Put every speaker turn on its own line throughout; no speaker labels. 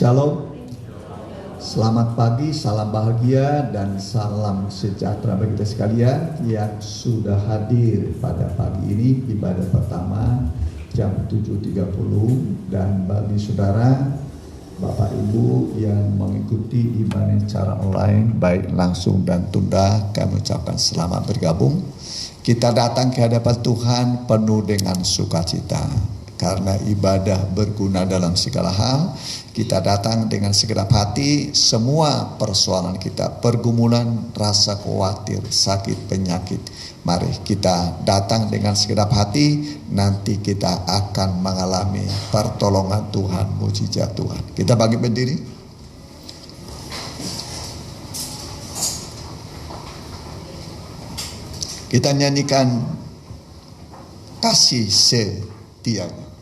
Shalom, selamat pagi, salam bahagia dan salam sejahtera bagi kita sekalian yang sudah hadir pada pagi ini ibadah pertama jam 7.30, dan bagi saudara Bapak Ibu yang mengikuti ibadah secara online baik langsung dan tunda, kami ucapkan selamat bergabung. Kita datang ke hadapan Tuhan penuh dengan sukacita karena ibadah berguna dalam segala hal. Kita datang dengan segenap hati, semua persoalan kita, pergumulan, rasa khawatir, sakit, penyakit, mari kita datang dengan segenap hati, nanti kita akan mengalami pertolongan Tuhan, mujizat Tuhan. Kita bangkit berdiri. Kita nyanyikan kasih setianya.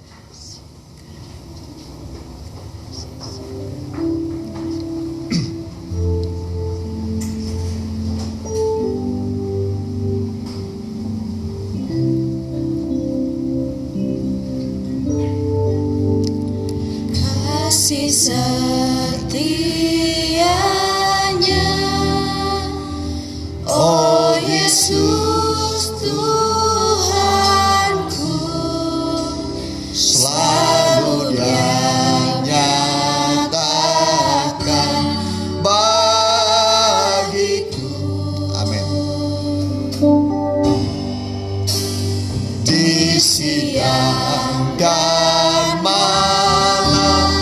Kasih setianya, oh Yesus Tuhanku,
Selalu Dia nyatakan bagiku. Amin. Di siang dan malam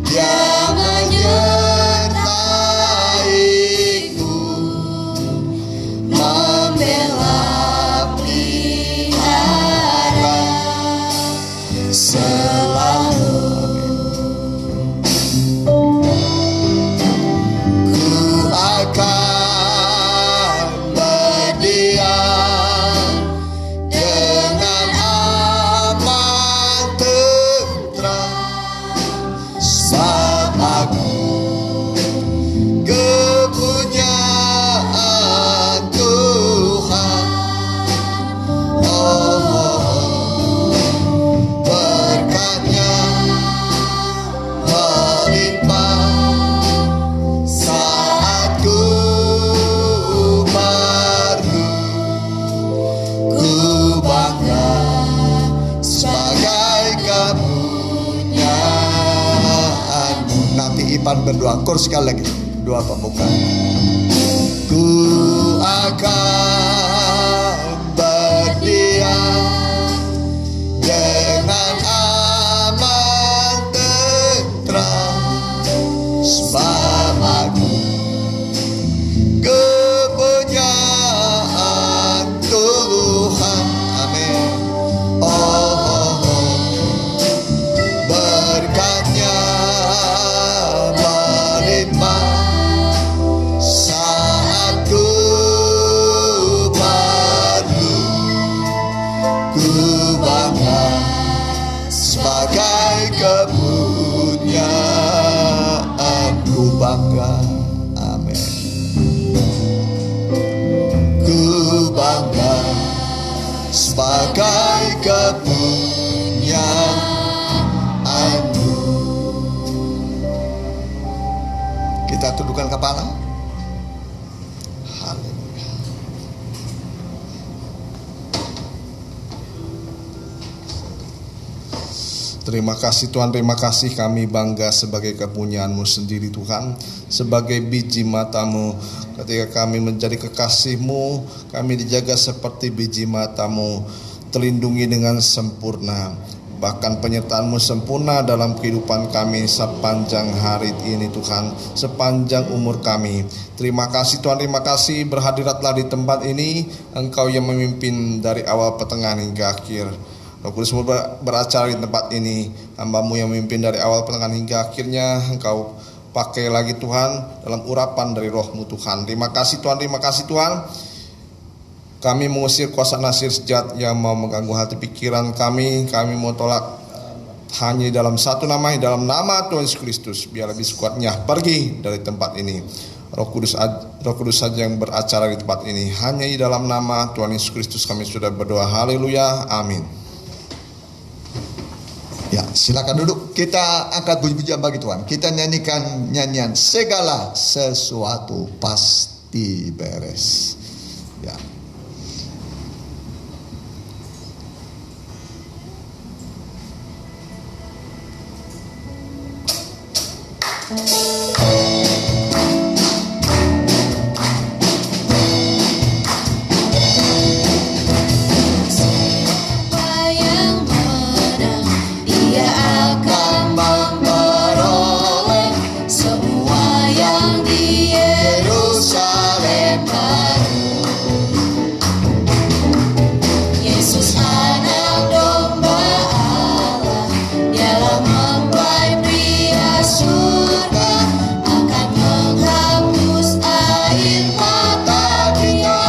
Dia menyertaiku,
membela pelihara selalu.
ku akan berdiam dengan aman tentram, sebab aku kepunyaan Tuhan. Oh, berkat-Nya melimpah saat ku perlu. Ku bangga sebagai kepunyaan-Mu. Nanti Ipan berdoa, kor sekali lagi, doa pembukaan. Ku akan berdiam dengan aman tentram, sebab aku kepunyaan Tuhan. Amin. Oh, berkat-Nya melimpah saat ku perlu. Ku bangga sebagai kepunyaan. Ku bangga. Amin. Ku bangga sebagai kepunyaan-Mu. Kita tundukkan kepala. Haleluya.
Terima kasih Tuhan, terima kasih, kami bangga sebagai kepunyaan-Mu sendiri Tuhan, sebagai biji mata-Mu. Ketika kami menjadi kekasih-Mu, kami dijaga seperti biji mata-Mu, terlindungi dengan sempurna. Bahkan penyertaan-Mu sempurna dalam kehidupan kami sepanjang hari ini Tuhan, sepanjang umur kami. Terima kasih Tuhan, terima kasih, berhadiratlah di tempat ini, Engkau yang memimpin dari awal, pertengahan hingga akhir. Roh Kudus beracara di tempat ini, hamba-Mu yang memimpin dari awal, pertengahan hingga akhirnya. Engkau pakai lagi Tuhan dalam urapan dari Roh-Mu Tuhan. Terima kasih Tuhan, terima kasih Tuhan. Kami mengusir kuasa nasir sejat yang mau mengganggu hati pikiran kami. Kami mau tolak hanya dalam satu nama, dalam nama Tuhan Yesus Kristus. Biar lebih kuatnya pergi dari tempat ini. Roh Kudus saja yang beracara di tempat ini. Hanya di dalam nama Tuhan Yesus Kristus kami sudah berdoa. Haleluya, amin.
Ya, silakan duduk. Kita angkat puji-pujian bagi Tuhan. Kita nyanyikan nyanyian segala sesuatu pasti beres. Ya.
Siapa yang menang, ia akan memperoleh semua yang di Yerusalem baru. Yesus anak domba Allah, dialah mempelai pria surga, akan menghapus air mata kita.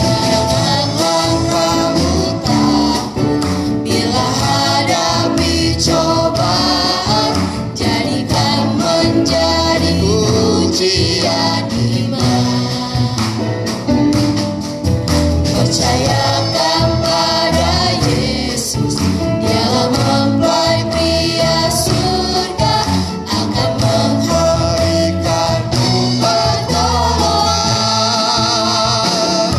Janganlah kamu takut bila hadapi cobaan, jadikan menjadi ujian iman. Percayakan pada Yesus, dialah mempelai pria surga, akan memberikanmu pertolongan.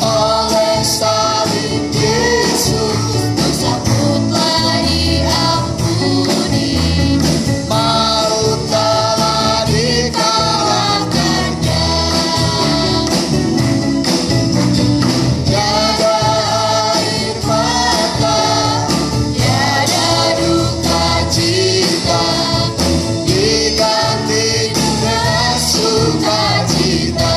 Oleh salib Yesus, dosaku telah diampuni, maut telah dikalahkannya. Tiada air mata, tiada duka cita, diganti dengan sukacita.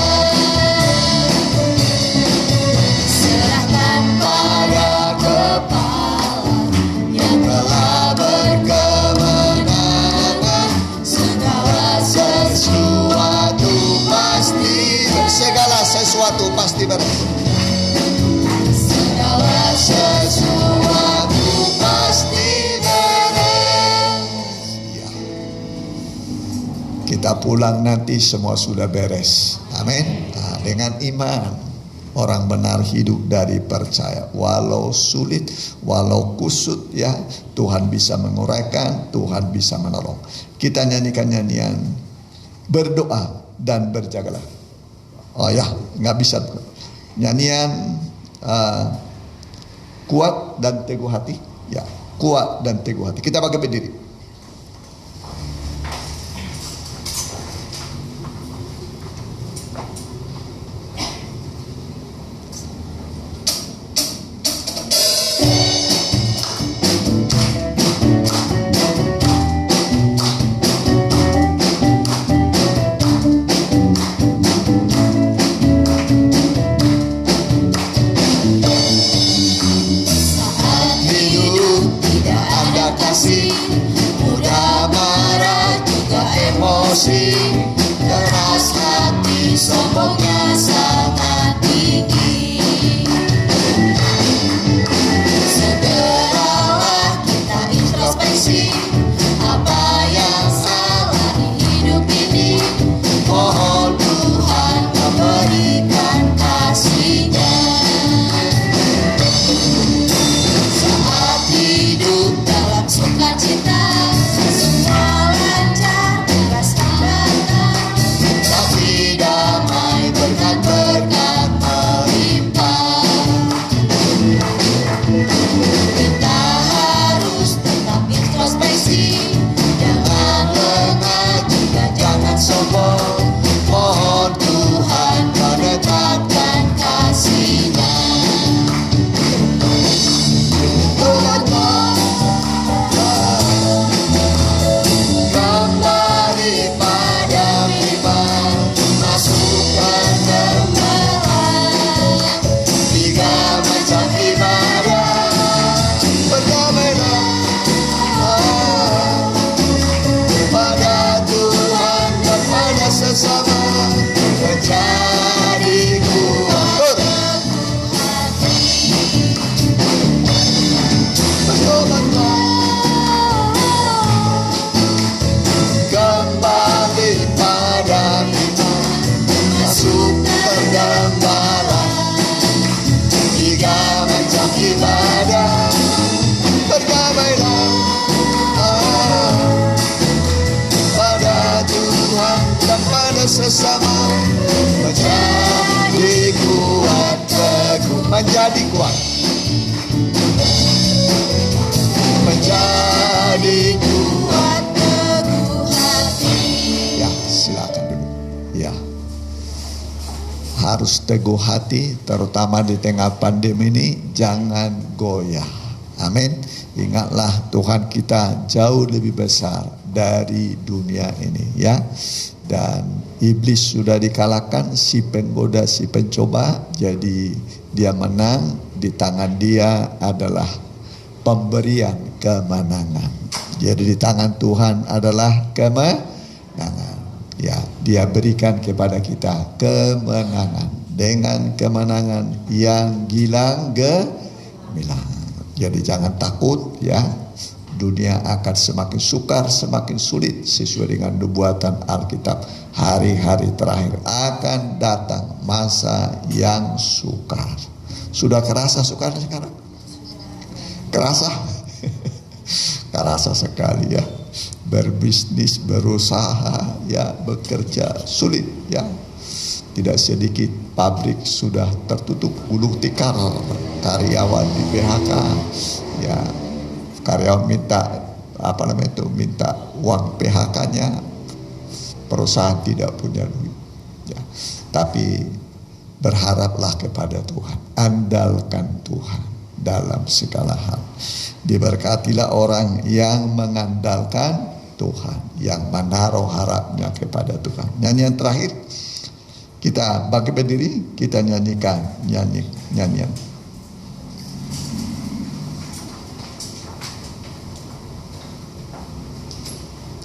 Serahkan pada Kepala yang telah berkemenangan, segala sesuatu pasti beres.
Segala sesuatu pasti beres.
Segala sesuatu pasti beres.
Ya. Kita pulang nanti semua sudah beres. Amin. Nah, dengan iman orang benar hidup dari percaya. Walau sulit, walau kusut, ya Tuhan bisa menguraikan, Tuhan bisa menolong. Kita nyanyikan nyanyian berdoa dan berjagalah. Oh ya, nggak bisa. Nyanyian kuat dan teguh hati. Ya, kuat dan teguh hati. Kita pakai berdiri.
Saat hidup tidak ada kasih, mudah marah juga emosi, keras hati, sombong
menjadi kuat. Menjadi
kuat teguh hati.
Ya, silakan dulu. Ya. Harus teguh hati, terutama di tengah pandemi ini, jangan goyah. Amin. Ingatlah Tuhan kita jauh lebih besar dari dunia ini, ya. Dan iblis sudah dikalahkan, si penggoda, si pencoba, jadi dia menang. Di tangan dia adalah pemberian kemenangan. Jadi di tangan Tuhan adalah kemenangan. Ya, dia berikan kepada kita kemenangan. Dengan kemenangan yang gilang gemilang. Jadi jangan takut, ya. Dunia akan semakin sukar, semakin sulit sesuai dengan nubuatan Alkitab. Hari-hari terakhir akan datang masa yang sukar. Sudah kerasa sukar sekarang? Kerasa? Kerasa sekali, ya. Berbisnis, berusaha, ya, bekerja sulit, ya. Tidak sedikit pabrik sudah tertutup, gulung tikar, karyawan di PHK, ya. Karyawan minta minta uang PHK-nya, perusahaan tidak punya duit, ya. Tapi berharaplah kepada Tuhan, andalkan Tuhan dalam segala hal. Diberkatilah orang yang mengandalkan Tuhan, yang menaruh harapnya kepada Tuhan. Nyanyian terakhir, kita bangkit berdiri, kita nyanyikan nyanyian.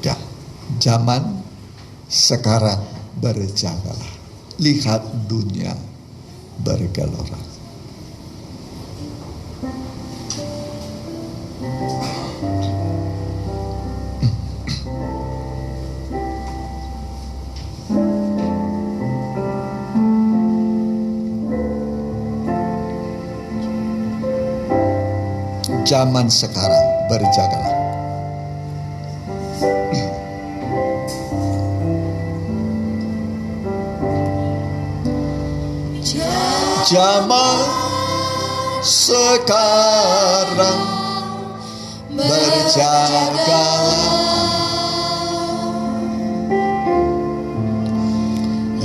Ya, zaman sekarang berjagalah, lihat dunia bergelora. Zaman sekarang berjagalah. Zaman sekarang berjagalah.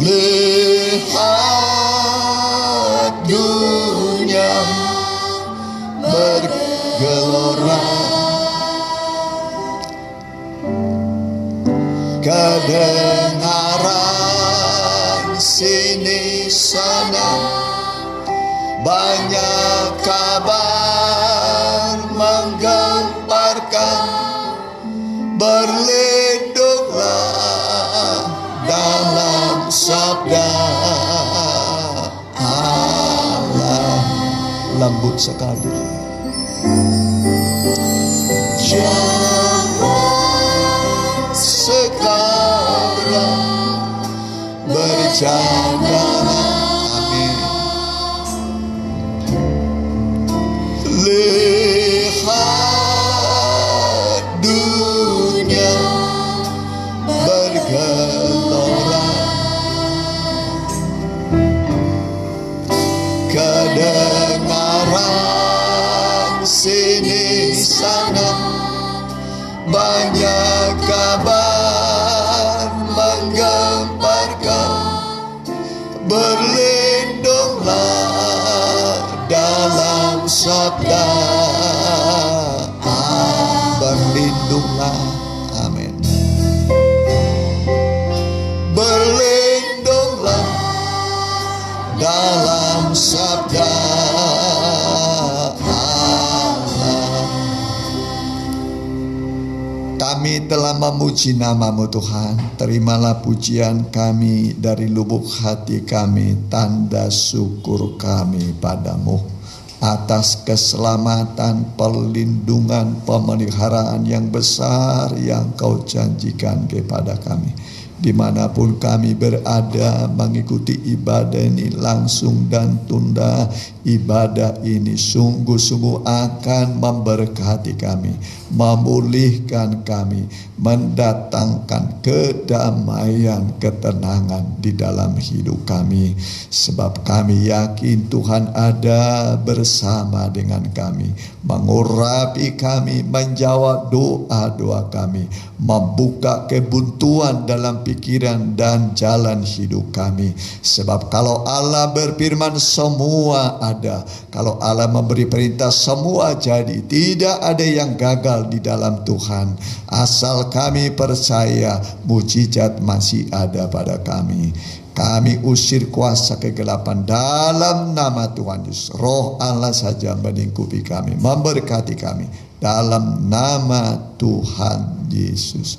Lihat dunia bergelora, kedengaran sini sana, banyak kabar menggemparkan. Berlindunglah dalam sabda Allah. Lembut sekali. Zaman sekarang berjagalah. Amin. Lihat dunia bergelora, kedengaran sini sana, banyak kabar menggemparkan. Berlindunglah dalam sabda, berlindunglah. Amin. Berlindunglah dalam sabda Allah. Kami telah memuji nama-Mu Tuhan. Terimalah pujian kami dari lubuk hati kami, tanda syukur kami padamu atas keselamatan, perlindungan, pemeliharaan yang besar yang Kau janjikan kepada kami. dimanapun kami berada mengikuti ibadah ini langsung dan tunda, ibadah ini sungguh-sungguh akan memberkati kami, memulihkan kami, mendatangkan kedamaian, ketenangan di dalam hidup kami. Sebab kami yakin Tuhan ada bersama dengan kami, mengurapi kami, menjawab doa-doa kami, membuka kebuntuan dalam pikiran dan jalan hidup kami. Sebab kalau Allah berfirman semua ada, kalau Allah memberi perintah semua jadi. Tidak ada yang gagal di dalam Tuhan. Asal kami percaya mujizat masih ada pada kami. Kami usir kuasa kegelapan dalam nama Tuhan Yesus. Roh Allah saja melingkupi kami, memberkati kami dalam nama Tuhan Yesus.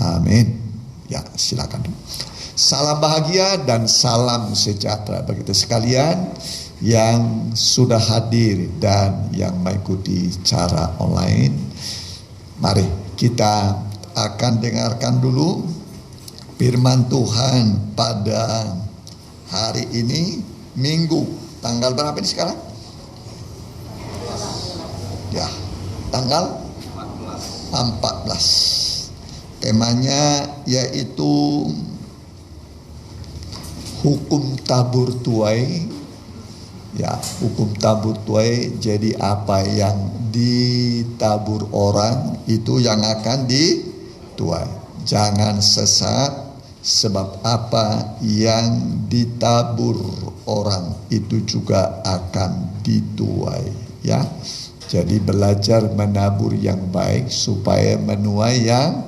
Amin. Ya, silakan. Salam bahagia dan salam sejahtera bagi kita sekalian yang sudah hadir dan yang mengikuti secara online. Mari kita akan dengarkan dulu firman Tuhan pada hari ini, Minggu. Tanggal berapa ini sekarang? Ya, tanggal 14. Temanya yaitu hukum tabur tuai. Ya, hukum tabur tuai. Jadi apa yang ditabur orang itu yang akan dituai. Jangan sesat, sebab apa yang ditabur orang itu juga akan dituai. Ya, jadi belajar menabur yang baik supaya menuai yang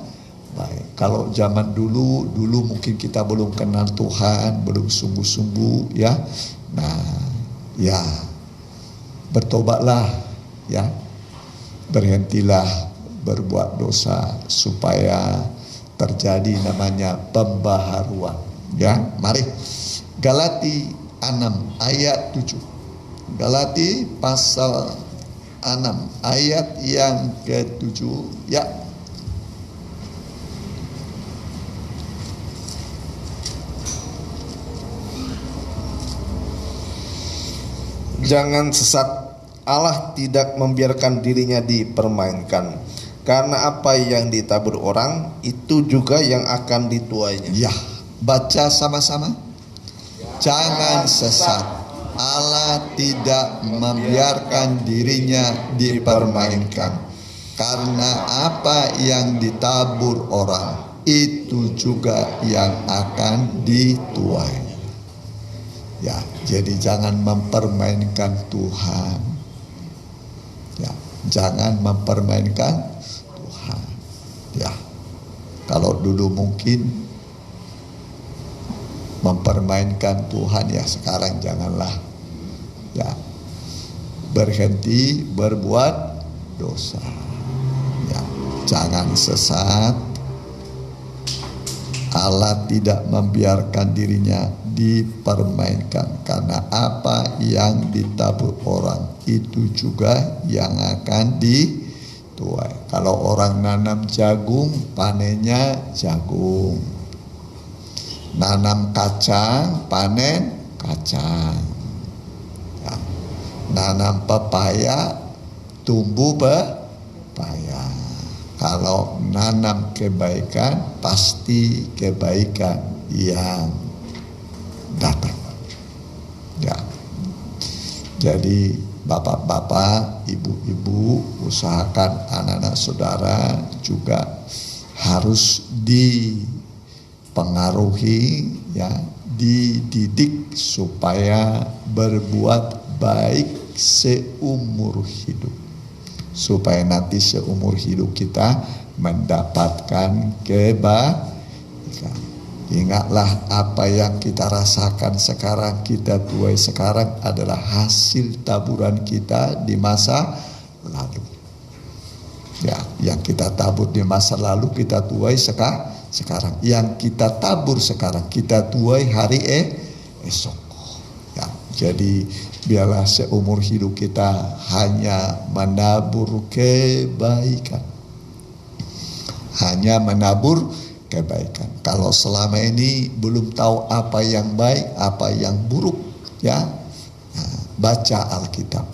baik. Kalau zaman dulu mungkin kita belum kenal Tuhan, belum sungguh-sungguh ya. Nah, ya bertobatlah ya. Berhentilah berbuat dosa supaya terjadi namanya pembaharuan ya. Mari Galati 6 ayat 7. Galati pasal 6 ayat yang ke-7 ya.
Jangan sesat, Allah tidak membiarkan dirinya dipermainkan. Karena apa yang ditabur orang itu juga yang akan dituainya.
Ya, baca sama-sama. Jangan sesat, Allah tidak membiarkan dirinya dipermainkan. Karena apa yang ditabur orang itu juga yang akan dituai. Ya, jadi jangan mempermainkan Tuhan. Ya, jangan mempermainkan Tuhan. Ya, kalau dulu mungkin mempermainkan Tuhan, ya sekarang janganlah. Ya, berhenti berbuat dosa. Ya, jangan sesat. Allah tidak membiarkan dirinya dipermainkan. Karena apa yang ditabur orang itu juga yang akan dituai. Kalau orang nanam jagung, panennya jagung. Nanam kacang, panen kacang. Ya. Nanam pepaya, tumbuh pepaya. Kalau nanam kebaikan, pasti kebaikan yang datang. Ya. Jadi bapak-bapak, ibu-ibu, usahakan anak-anak saudara juga harus dipengaruhi, ya, dididik supaya berbuat baik seumur hidup. Supaya nanti seumur hidup kita mendapatkan kebaikan. Ingatlah apa yang kita rasakan sekarang, kita tuai sekarang adalah hasil taburan kita di masa lalu. Ya, yang kita tabur di masa lalu kita tuai sekarang. Yang kita tabur sekarang kita tuai hari esok. Ya, jadi biarlah seumur hidup kita hanya menabur kebaikan. Hanya menabur kebaikan. Kalau selama ini belum tahu apa yang baik, apa yang buruk, ya, nah, baca Alkitab,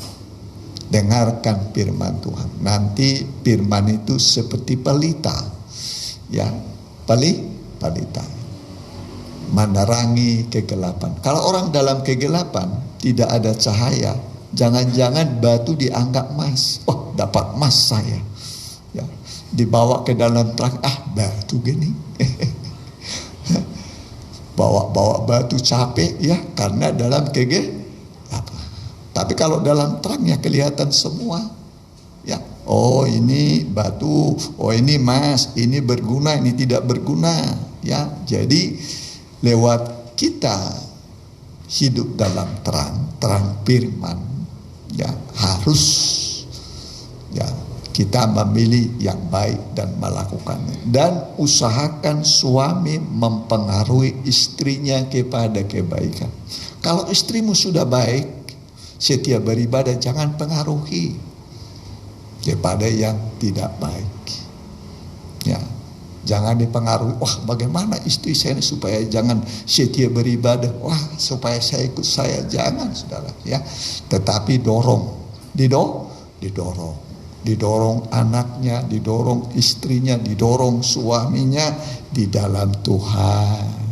dengarkan firman Tuhan. Nanti firman itu seperti pelita, ya, pelita menerangi kegelapan. Kalau orang dalam kegelapan tidak ada cahaya, jangan-jangan batu dianggap emas. Oh, dapat emas saya. Ya, dibawa ke dalam terang, batu gini. Bawa batu capek ya, karena dalam kegelapan. Tapi kalau dalam terang ya kelihatan semua. Ya, oh ini batu, oh ini emas, ini berguna, ini tidak berguna. Ya, jadi lewat kita hidup dalam terang firman, ya harus ya kita memilih yang baik dan melakukannya, dan usahakan suami mempengaruhi istrinya kepada kebaikan. Kalau istrimu sudah baik, setia beribadah, jangan pengaruhi kepada yang tidak baik. Ya, jangan dipengaruhi. Wah, bagaimana istri saya supaya jangan setia beribadah? Wah, supaya saya ikut saya, jangan, saudara. Ya, tetapi didorong anaknya, didorong istrinya, didorong suaminya di dalam Tuhan.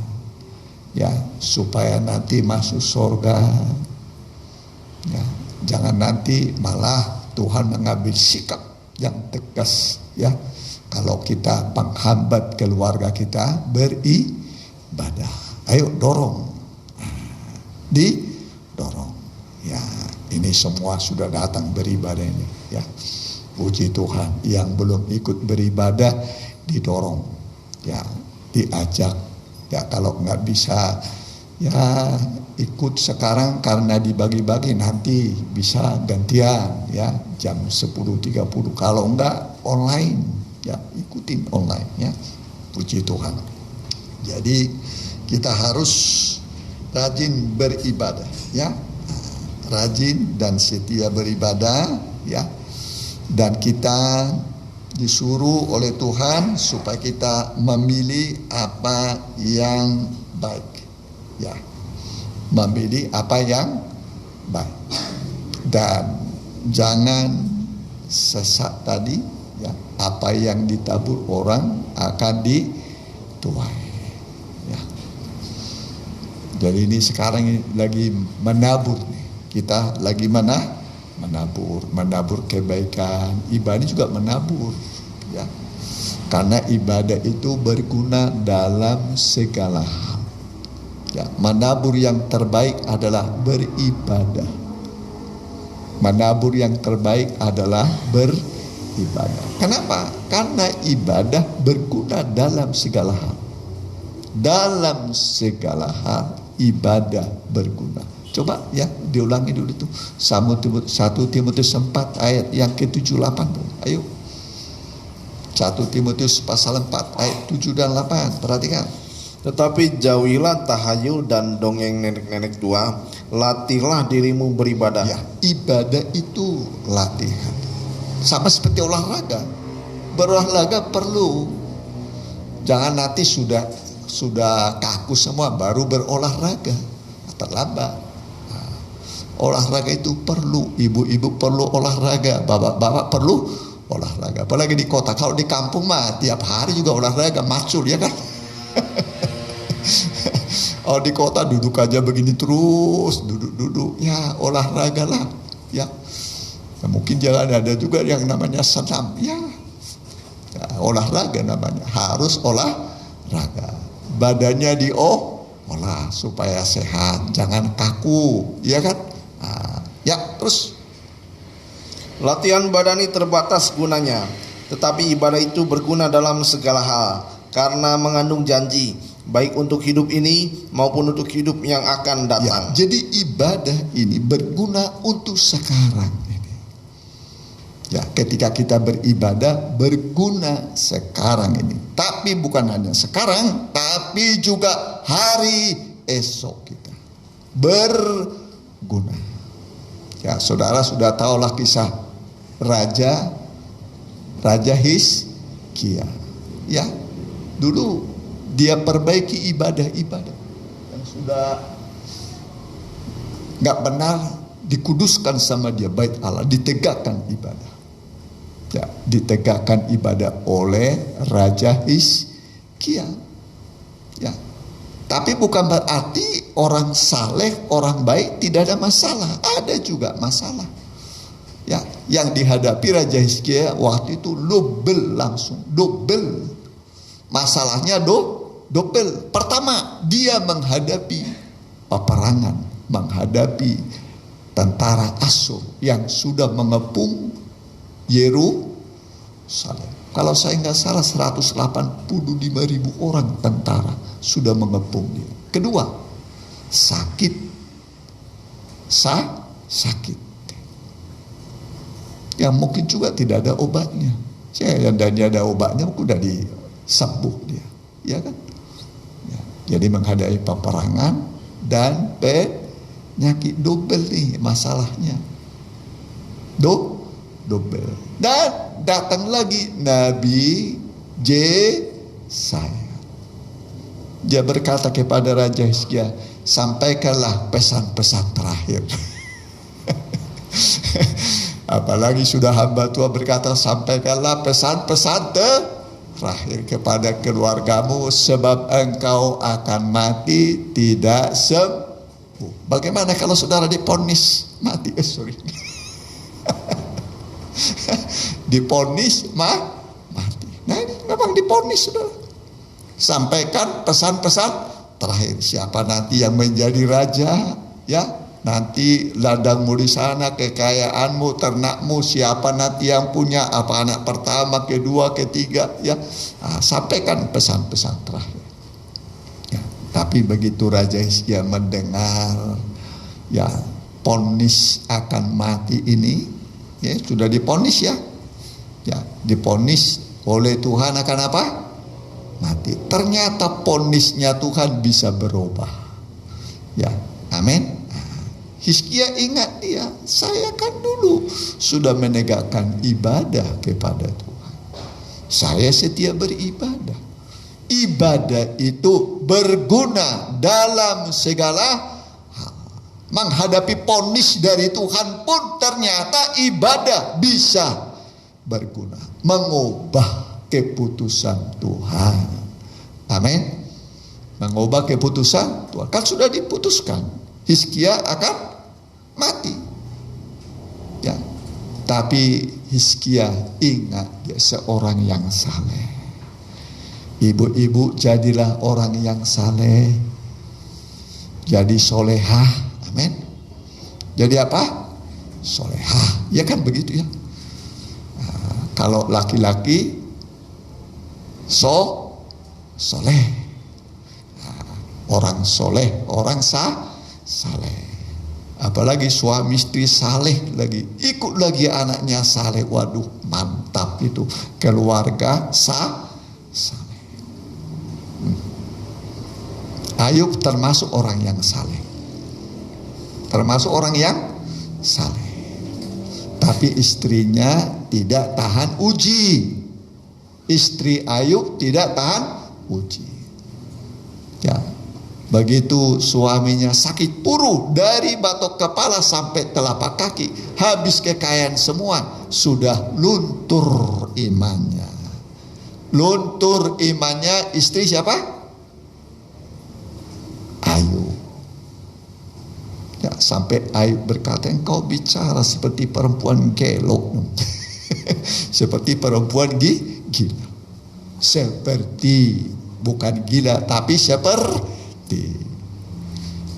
Ya, supaya nanti masuk surga. Ya, jangan nanti malah Tuhan mengambil sikap yang tegas, ya. Kalau kita penghambat keluarga kita beribadah, ayo dorong, didorong. Ya, ini semua sudah datang beribadah ini. Ya, puji Tuhan. Yang belum ikut beribadah didorong, ya, diajak. Ya, kalau nggak bisa, ya ikut sekarang karena dibagi-bagi, nanti bisa gantian, ya, jam 10.30. Kalau enggak online, ya ikutin online, ya, puji Tuhan. Jadi kita harus rajin beribadah, ya, rajin dan setia beribadah, ya, dan kita disuruh oleh Tuhan supaya kita memilih apa yang baik, ya, memilih apa yang baik, dan jangan sesat tadi, ya, apa yang ditabur orang akan dituai, ya. Jadi ini sekarang lagi menabur nih. Kita lagi menabur kebaikan. Ibadah juga menabur, ya. Karena ibadah itu berguna dalam segala hal. Ya, menabur yang terbaik adalah beribadah. Menabur yang terbaik adalah beribadah. Kenapa? Karena ibadah berguna dalam segala hal. Dalam segala hal ibadah berguna. Coba ya diulangi dulu itu 1 Timotius 4 ayat yang ke-7-8. Ayo. 1 Timotius pasal 4 ayat 7 dan 8. Perhatikan.
Tetapi jauhilah tahayul dan dongeng nenek-nenek tua, latihlah dirimu beribadah.
Ya, ibadah itu latihan. Sama seperti olahraga. Berolahraga perlu. Jangan nanti sudah kaku semua baru berolahraga, terlambat. Nah, olahraga itu perlu. Ibu-ibu perlu olahraga, bapak-bapak perlu olahraga. Apalagi di kota. Kalau di kampung mah tiap hari juga olahraga, macul, ya kan? Oh, di kota duduk aja begini terus, duduk, ya olahraga lah, ya. Nah, mungkin jangan ada juga yang namanya senam, ya olahraga namanya, harus olahraga, badannya diolah supaya sehat, jangan kaku, ya kan? Nah, ya terus
latihan badani terbatas gunanya, tetapi ibadah itu berguna dalam segala hal, karena mengandung janji, baik untuk hidup ini maupun untuk hidup yang akan datang.
Ya, jadi ibadah ini berguna untuk sekarang ini. Ya, ketika kita beribadah berguna sekarang ini. Tapi bukan hanya sekarang, tapi juga hari esok kita berguna. Ya, saudara sudah tahulah kisah Raja Hizkia. Ya, dulu Dia perbaiki ibadah-ibadah yang sudah nggak benar, dikuduskan sama dia, bait Allah, ditegakkan ibadah. Ya, ditegakkan ibadah oleh Raja Hizkia. Ya. Tapi bukan berarti orang saleh, orang baik tidak ada masalah. Ada juga masalah. Ya, yang dihadapi Raja Hizkia waktu itu double. Masalahnya double. Pertama, dia menghadapi peperangan, menghadapi tentara Asyur yang sudah mengepung Yerusalem. Kalau saya nggak salah 185.000 orang tentara sudah mengepung dia. Kedua, sakit. Yang mungkin juga tidak ada obatnya. Dan dia ada obatnya, udah disembuh dia, ya kan? Ya, jadi menghadapi peperangan dan penyakit double nih masalahnya. Double. Dan datang lagi Nabi Yesaya. Dia berkata kepada Raja Hizkia, sampaikanlah pesan-pesan terakhir. Apalagi sudah hamba tua berkata, sampaikanlah pesan-pesan terakhir kepada keluargamu, sebab engkau akan mati tidak sembuh. Bagaimana kalau saudara diponis mati? Diponis mati. Nah ini memang diponis, saudara. Sampaikan pesan-pesan terakhir. Siapa nanti yang menjadi raja, ya, nanti ladangmu di sana, kekayaanmu, ternakmu, siapa nanti yang punya, apa anak pertama, kedua, ketiga, ya. Nah, sampaikan pesan-pesan terakhir. Ya, tapi begitu Raja Hizkia mendengar, ya, ponis akan mati ini, ya, sudah diponis, ya, diponis oleh Tuhan akan apa? Mati. Ternyata ponisnya Tuhan bisa berubah. Ya, amin. Hizkia ingat dia, saya kan dulu sudah menegakkan ibadah kepada Tuhan. Saya setia beribadah. Ibadah itu berguna dalam segala hal. Menghadapi ponis dari Tuhan pun ternyata ibadah bisa berguna, mengubah keputusan Tuhan. Amin. Mengubah keputusan Tuhan. Kan sudah diputuskan Hizkia akan mati. Ya. Tapi Hizkia ingat dia seorang yang saleh. Ibu-ibu, jadilah orang yang saleh. Jadi solehah. Amin. Jadi apa? Solehah. Ya kan begitu, ya. Kalau laki-laki soleh, orang soleh, orang saleh. Apalagi suami istri saleh lagi, ikut lagi anaknya saleh. Waduh, mantap itu keluarga saleh. Ayub termasuk orang yang saleh, termasuk orang yang saleh. Tapi istrinya tidak tahan uji. Istri Ayub tidak tahan uji. Ya, begitu suaminya sakit puruh dari batok kepala sampai telapak kaki, habis kekayaan semua, sudah luntur imannya. Luntur imannya istri siapa? Ayub. Ya, sampai Ayub berkata, engkau bicara seperti perempuan gelok. Seperti perempuan gila. Seperti, bukan gila, tapi seperti.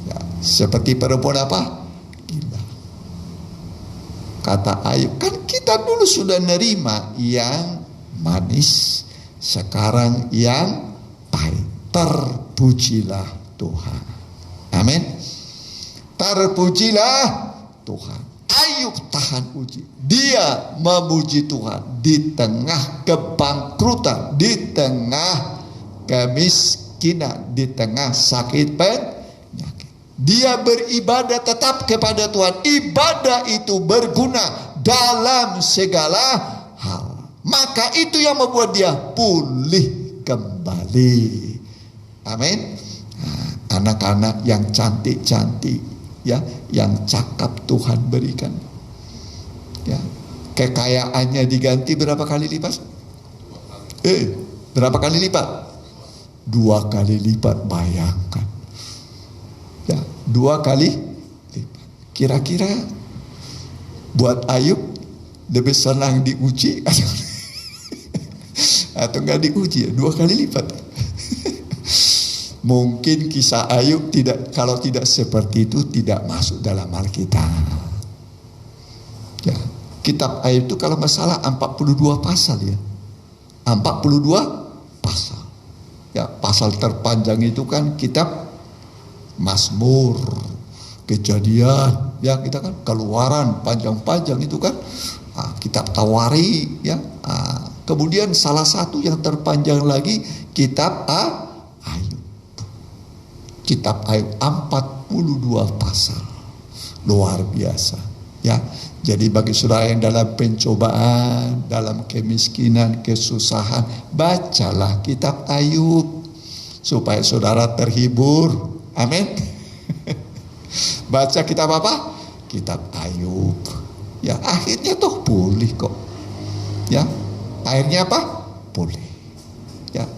Ya, seperti perempuan apa? Gila. Kata Ayub, kan kita dulu sudah nerima yang manis, sekarang yang pahit. Terpujilah Tuhan. Amin. Terpujilah Tuhan. Ayub tahan uji. Dia memuji Tuhan di tengah kebangkrutan, di tengah kemiskinan, di tengah sakit penyakit. Dia beribadah tetap kepada Tuhan. Ibadah itu berguna dalam segala hal. Maka itu yang membuat dia pulih kembali. Amin. Nah, anak-anak yang cantik-cantik, ya, yang cakap Tuhan berikan. Ya, kekayaannya diganti berapa kali lipat? Berapa kali lipat? 2 kali lipat, bayangkan. Ya, 2 kali lipat. Kira-kira buat Ayub lebih senang diuji atau nggak diuji ya? 2 kali lipat. Mungkin kisah Ayub kalau tidak seperti itu tidak masuk dalam Alkitab. Ya, kitab Ayub itu kalau masalah 42 pasal ya. 42 pasal. Ya, pasal terpanjang itu kan kitab Mazmur, Kejadian, ya kita kan Keluaran panjang-panjang itu kan. Kitab Tawari, ya. Kemudian salah satu yang terpanjang lagi kitab Ayub. Kitab Ayub 42 pasal. Luar biasa, ya. Jadi bagi saudara yang dalam pencobaan, dalam kemiskinan, kesusahan, bacalah kitab Ayub supaya saudara terhibur. Amin. Baca kitab apa? Kitab Ayub. Ya, akhirnya toh pulih kok. Ya, akhirnya apa? Pulih. Ya.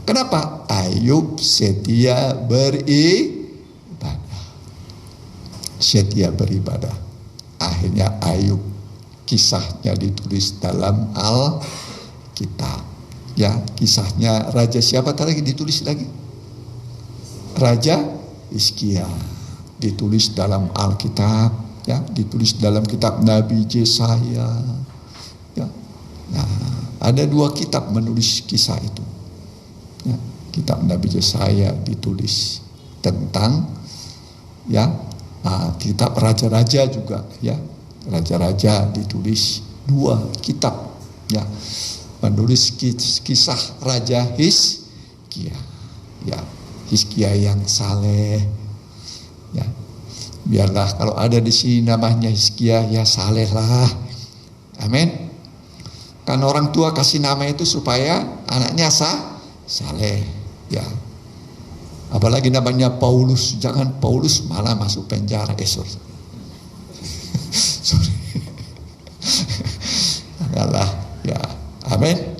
Kenapa? Ayub setia beribadah. Setia beribadah. Akhirnya Ayub kisahnya ditulis dalam Alkitab. Ya, kisahnya raja siapa tadi ditulis lagi? Raja Hizkia ditulis dalam Alkitab, ya, ditulis dalam kitab Nabi Yesaya. Ya. Nah, ada 2 kitab menulis kisah itu. Ya, kitab Nabi Yesaya ditulis tentang, ya, kitab raja-raja juga, ya, raja-raja ditulis 2 kitab, ya, menulis kisah Raja Hizkia, ya, Hizkia yang saleh, ya, biarlah kalau ada di sini namanya Hizkia, ya saleh lah, amin. Kan orang tua kasih nama itu supaya anaknya saleh, ya. Apalagi namanya Paulus, jangan Paulus malah masuk penjara. Sorry. Janganlah, ya, amin.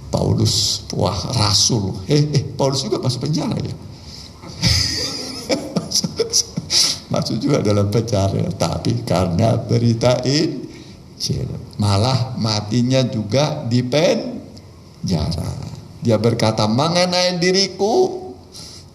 Paulus, wah, rasul. Paulus juga masuk penjara ya. Masuk juga dalam penjara, tapi karena berita Injil, malah matinya juga di penjara. Dia berkata, mengenai diriku,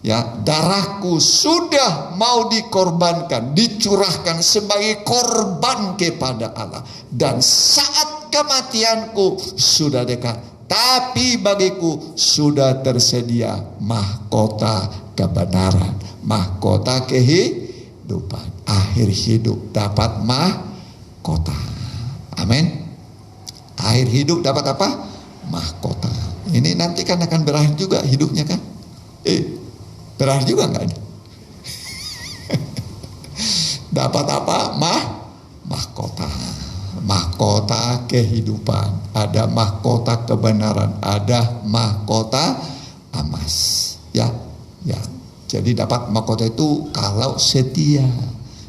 ya, darahku sudah mau dikorbankan, dicurahkan sebagai korban kepada Allah, dan saat kematianku sudah dekat. Tapi bagiku sudah tersedia mahkota kebenaran, mahkota kehidupan. Akhir hidup dapat mahkota. Amin. Akhir hidup dapat apa? Mahkota. Ini nanti kan akan berakhir juga hidupnya kan? Berakhir juga enggak ini? Dapat apa? Mahkota. Mahkota kehidupan. Ada mahkota kebenaran. Ada mahkota emas. Ya, ya. Jadi dapat mahkota itu kalau setia.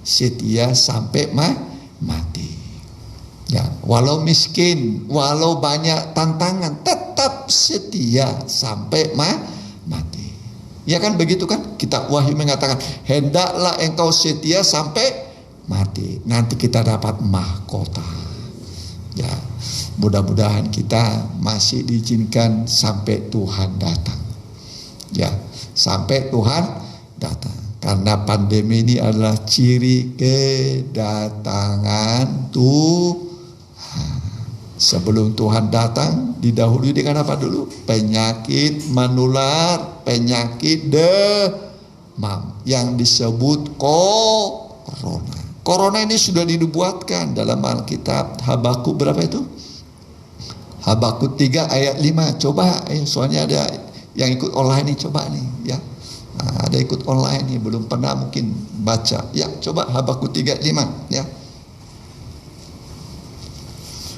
Setia sampai mati. Ya, walau miskin, walau banyak tantangan, tetap setia sampai mati. Ya kan begitu kan? Kitab Wahyu mengatakan, hendaklah engkau setia sampai mati. Nanti kita dapat mahkota. Ya, mudah-mudahan kita masih diizinkan sampai Tuhan datang. Ya, sampai Tuhan datang. Karena pandemi ini adalah ciri kedatangan Tuhan. Sebelum Tuhan datang, didahului dengan apa dulu? Penyakit menular, penyakit demam yang disebut corona. Corona ini sudah dinubuatkan dalam Alkitab. Habakuk berapa itu? Habakuk 3 ayat 5. Coba, soalnya ada yang ikut online nih, coba nih, ya. Nah, ada ikut online nih, belum pernah mungkin baca. Ya, coba Habakuk 3 ayat 5, ya.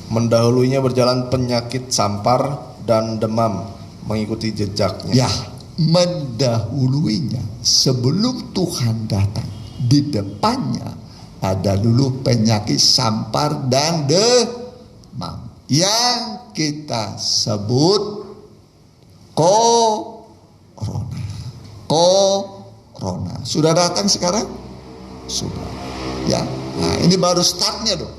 Mendahulunya berjalan penyakit sampar dan demam mengikuti jejaknya.
Ya, mendahuluinya. Sebelum Tuhan datang, di depannya ada dulu penyakit sampar dan demam yang kita sebut corona. Sudah datang sekarang? Sudah. Ya. Nah, ini baru startnya dong.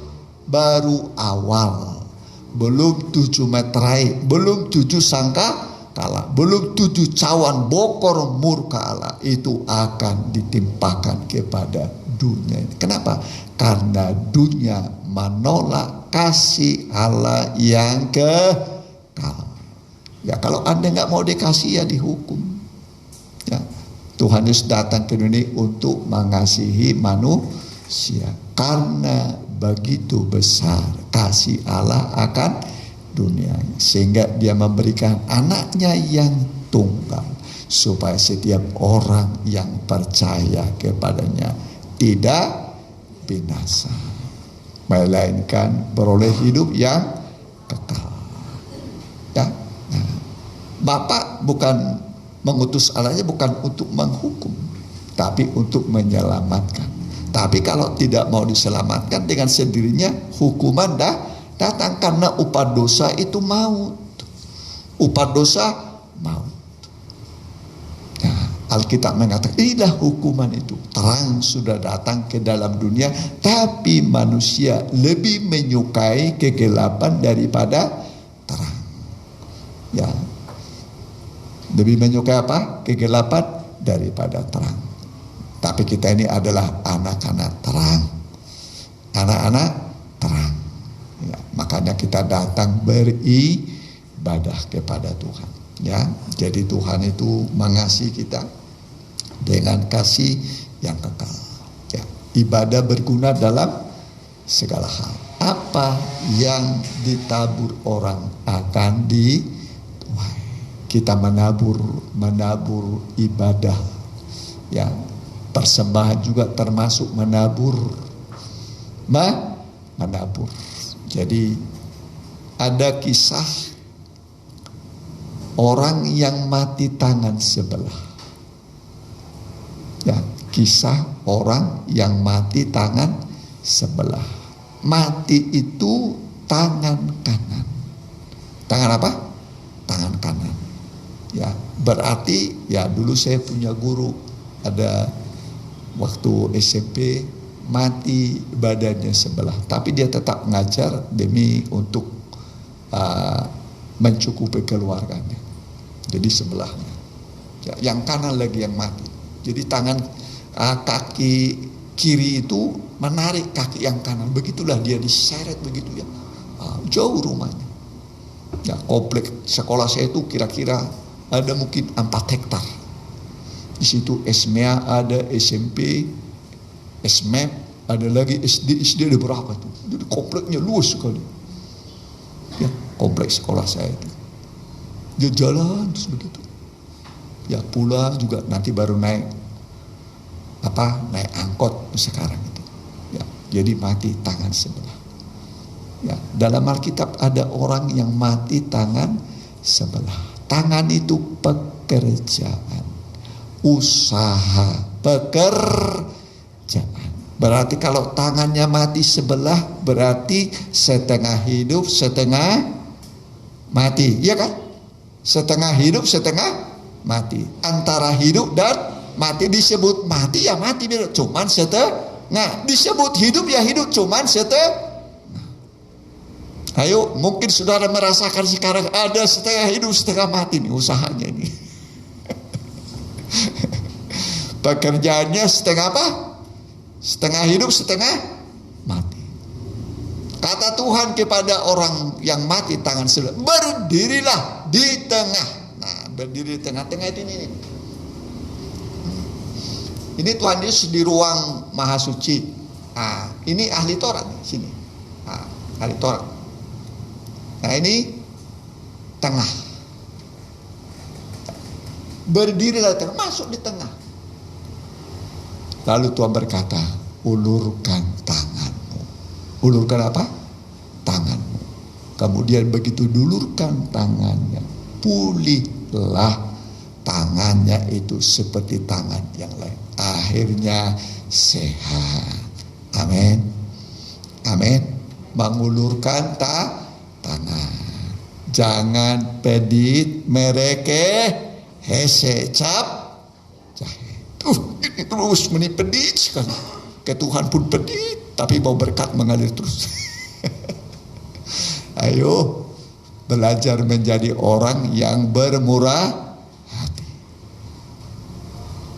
Baru awal. Belum 7 meterai, belum 7 sangka kalah, belum 7 cawan bokor murka Allah itu akan ditimpakan kepada dunia ini. Kenapa? Karena dunia menolak kasih Allah yang kekal. Ya, kalau Anda nggak mau dikasih, ya dihukum. Ya, Tuhan Yesus datang ke dunia untuk mengasihi manusia. Karena begitu besar kasih Allah akan dunia, sehingga Dia memberikan anaknya yang tunggal, supaya setiap orang yang percaya kepadanya tidak binasa, melainkan beroleh hidup yang kekal. Ya, nah, Bapa bukan mengutus anaknya bukan untuk menghukum, tapi untuk menyelamatkan. Tapi kalau tidak mau diselamatkan, dengan sendirinya hukuman datang, karena upah dosa itu maut. Upah dosa maut. Nah, Alkitab mengatakan inilah hukuman itu. Terang sudah datang ke dalam dunia, tapi manusia lebih menyukai kegelapan daripada terang. Ya, lebih menyukai apa? Kegelapan daripada terang. Tapi kita ini adalah anak-anak terang. Anak-anak terang. Ya, makanya kita datang beribadah kepada Tuhan. Ya, jadi Tuhan itu mengasihi kita dengan kasih yang kekal. Ya, ibadah berguna dalam segala hal. Apa yang ditabur orang akan dituai. Kita menabur ibadah. Ya, persembahan juga termasuk menabur. Jadi ada kisah orang yang mati tangan sebelah. Ya, kisah orang yang mati tangan sebelah. Mati itu tangan kanan. Tangan apa? Tangan kanan. Ya, berarti ya dulu saya punya guru, ada waktu SMP mati badannya sebelah, tapi dia tetap ngajar demi untuk mencukupi keluarganya. Jadi sebelahnya, ya, yang kanan lagi yang mati. Jadi tangan kaki kiri itu menarik kaki yang kanan. Begitulah dia diseret begitu ya, jauh rumahnya. Ya, komplek sekolah saya itu kira-kira ada mungkin 4 hektar. Di situ SMA ada, SMP, SMEP, ada lagi SD ada berapa tuh. Jadi kompleknya luas sekali. Ya, kompleks sekolah saya itu. Dia jalan terus begitu. Ya, pulang juga nanti baru naik angkot sekarang itu. Ya, jadi mati tangan sebelah. Ya, dalam Alkitab ada orang yang mati tangan sebelah. Tangan itu pekerjaan, usaha, pekerjaan. Berarti kalau tangannya mati sebelah, berarti setengah hidup, setengah mati, ya kan? Setengah hidup, setengah mati. Antara hidup dan mati. Disebut mati ya mati, cuman setengah. Disebut hidup ya hidup, cuman setengah. Ayo, mungkin saudara merasakan sekarang ada setengah hidup, setengah mati nih usahanya ini. Pekerjaannya setengah apa? Setengah hidup, setengah mati. Kata Tuhan kepada orang yang mati tangan sebelah, berdirilah di tengah. Nah, berdiri di tengah-tengah itu ini. Ini Tuhan Yesus di ruang Maha Suci. Nah, ini ahli Taurat sini. Nah, ahli Taurat. Nah, ini tengah. Berdirilah di tengah, masuk di tengah. Lalu Tuhan berkata, ulurkan tanganmu. Ulurkan apa? Tanganmu. Kemudian begitu diulurkan tangannya, pulihlah tangannya itu seperti tangan yang lain. Akhirnya sehat. Amin. Amin. Mengulurkan tangan. Jangan pedit mereke hese cap jahe. Ini terus pedit sekali. Ke Tuhan pun pedit, tapi mau berkat mengalir terus. Ayo belajar menjadi orang yang bermurah hati.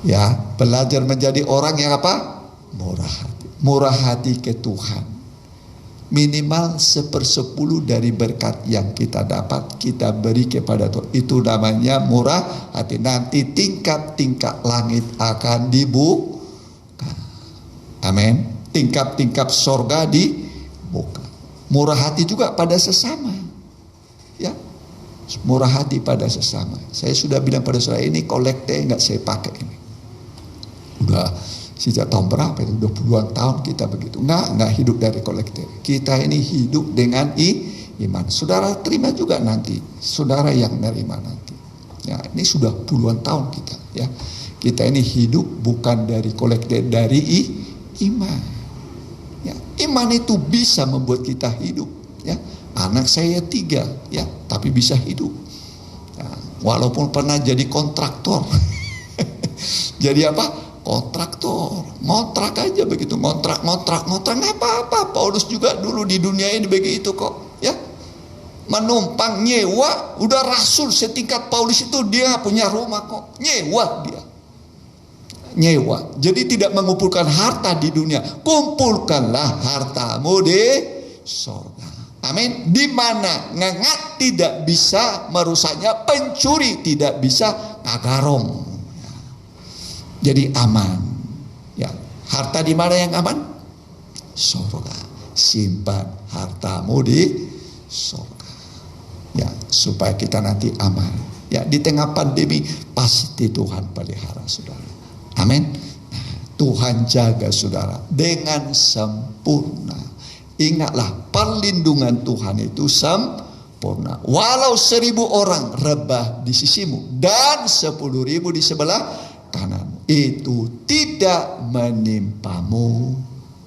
Ya, belajar menjadi orang yang apa? Murah hati. Murah hati ke Tuhan. Minimal 1/10 dari berkat yang kita dapat kita beri kepada Tuhan. Itu namanya murah hati. Nanti tingkap-tingkap langit akan dibuka. Amin. Tingkap-tingkap sorga dibuka. Murah hati juga pada sesama. Ya, murah hati pada sesama. Saya sudah bilang pada saudara, ini kolekte nggak saya pakai ini. Udah sejak tahun berapa itu? Udah puluhan tahun kita begitu. Nggak hidup dari kolekte. Kita ini hidup dengan iman. Saudara terima juga nanti. Saudara yang menerima nanti. Ya, ini sudah puluhan tahun kita. Ya, kita ini hidup bukan dari kolekte, dari iman. Ya, iman itu bisa membuat kita hidup. Ya, anak saya 3, ya, tapi bisa hidup. Ya, walaupun pernah jadi kontraktor. Jadi apa? Kontraktor, ngontrak aja begitu, ngontrak nggak apa-apa. Paulus juga dulu di dunia ini begitu kok, ya, menumpang nyewa. Udah rasul setingkat Paulus itu dia punya rumah kok, nyewa dia, nyewa. Jadi tidak mengumpulkan harta di dunia, kumpulkanlah hartamu di sorga. Amin. Di mana ngengat tidak bisa merusaknya, pencuri tidak bisa ngagarong. Jadi aman. Ya, harta di mana yang aman? Surga. Simpan hartamu di surga. Ya, supaya kita nanti aman. Ya, di tengah pandemi pasti Tuhan pelihara saudara. Amin. Nah, Tuhan jaga saudara dengan sempurna. Ingatlah, perlindungan Tuhan itu sempurna. Walau 1000 orang rebah di sisimu dan 10.000 di sebelah kanan, itu tidak menimpamu.